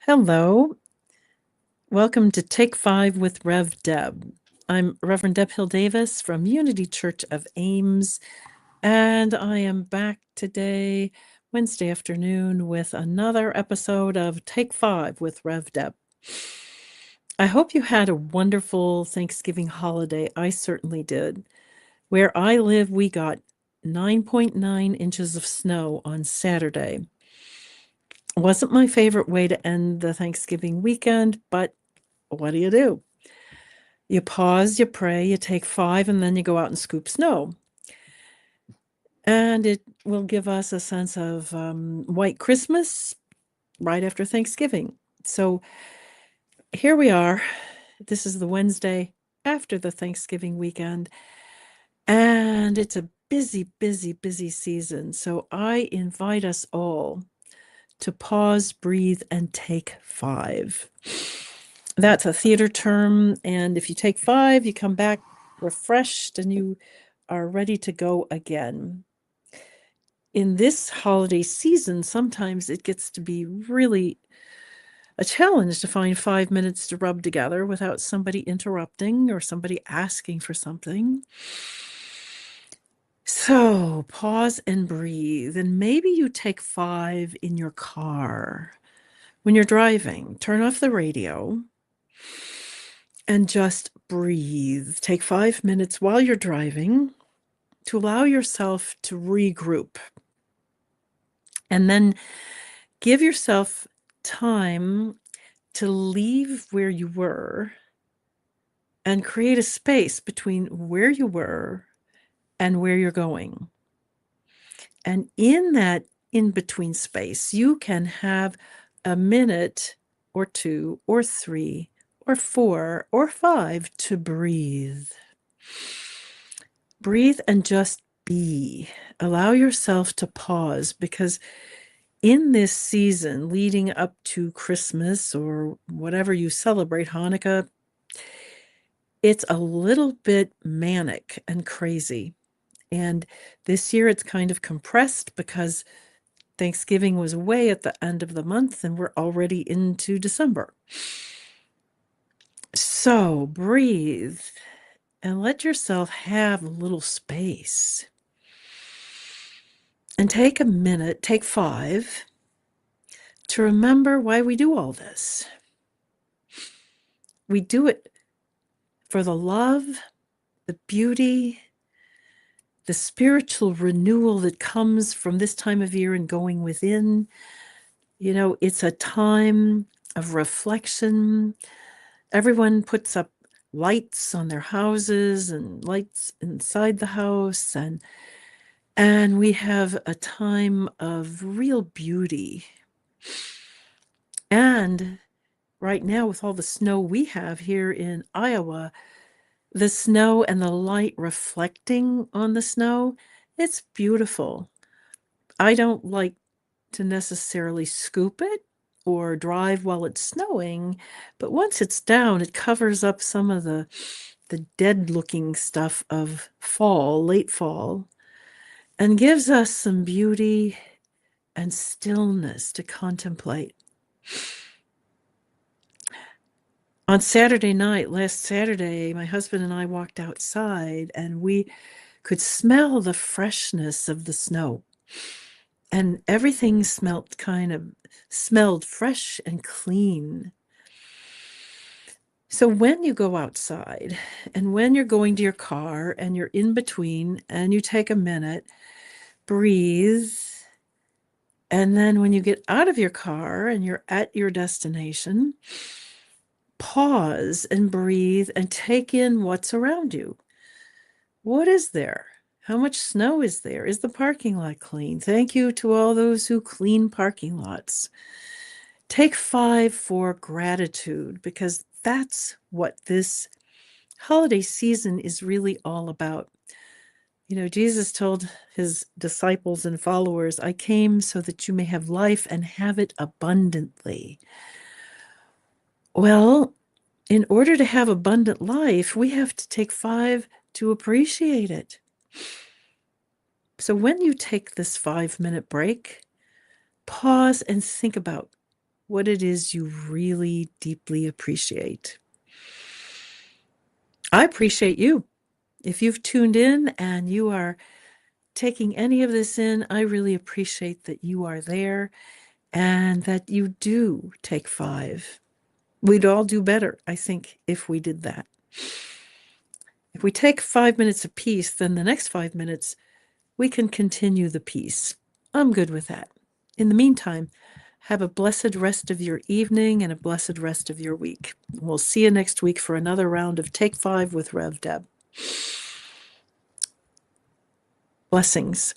Hello. Welcome to Take Five with Rev Deb. I'm Reverend Deb Hill Davis from Unity Church of Ames, and I am back today, Wednesday afternoon, with another episode of Take Five with Rev Deb. I hope you had a wonderful Thanksgiving holiday. I certainly did. Where I live, we got 9.9 inches of snow on Saturday. Wasn't my favorite way to end the Thanksgiving weekend, but what do? You pause, you pray, you take five, and then you go out and scoop snow. And it will give us a sense of white Christmas right after Thanksgiving. So here we are. This is the Wednesday after the Thanksgiving weekend. And it's a busy, busy, busy season. So I invite us all to pause, breathe, and take five. That's a theater term. And if you take five, you come back refreshed and you are ready to go again. In this holiday season, sometimes it gets to be really a challenge to find 5 minutes to rub together without somebody interrupting or somebody asking for something. So pause and breathe. And maybe you take five in your car when you're driving. Turn off the radio and just breathe. Take 5 minutes while you're driving to allow yourself to regroup. And then give yourself time to leave where you were and create a space between where you were and where you're going. And in that in-between space, you can have a minute or two or three or four or five to breathe. Breathe and just be. Allow yourself to pause, because in this season leading up to Christmas or whatever you celebrate, Hanukkah, it's a little bit manic and crazy. And this year it's kind of compressed because Thanksgiving was way at the end of the month and we're already into December. So breathe and let yourself have a little space. And take a minute, take five, to remember why we do all this. We do it for the love, the beauty, the spiritual renewal that comes from this time of year and going within. You know, it's a time of reflection. Everyone puts up lights on their houses and lights inside the house, and we have a time of real beauty. And right now, with all the snow we have here in Iowa, the snow and the light reflecting on the snow, it's beautiful. I don't like to necessarily scoop it or drive while it's snowing, but once it's down, it covers up some of the dead-looking stuff of fall, late fall, and gives us some beauty and stillness to contemplate. On Saturday night, last Saturday, my husband and I walked outside and we could smell the freshness of the snow. And everything smelled fresh and clean. So when you go outside and when you're going to your car and you're in between and you take a minute, breathe. And then when you get out of your car and you're at your destination, pause and breathe and take in what's around you. What is there? How much snow is there? Is the parking lot clean? Thank you to all those who clean parking lots. Take five for gratitude, because that's what this holiday season is really all about. You know, Jesus told his disciples and followers, I came so that you may have life and have it abundantly. Well, in order to have abundant life, we have to take five to appreciate it. So when you take this 5-minute break, pause and think about, what it is you really deeply appreciate. I appreciate you. If you've tuned in and you are taking any of this in, I really appreciate that you are there and that you do take 5. We'd all do better, I think, if we did that. If we take 5 minutes apiece, then the next 5 minutes, we can continue the piece. I'm good with that. In the meantime, have a blessed rest of your evening and a blessed rest of your week. We'll see you next week for another round of Take 5 with Rev Deb. Blessings.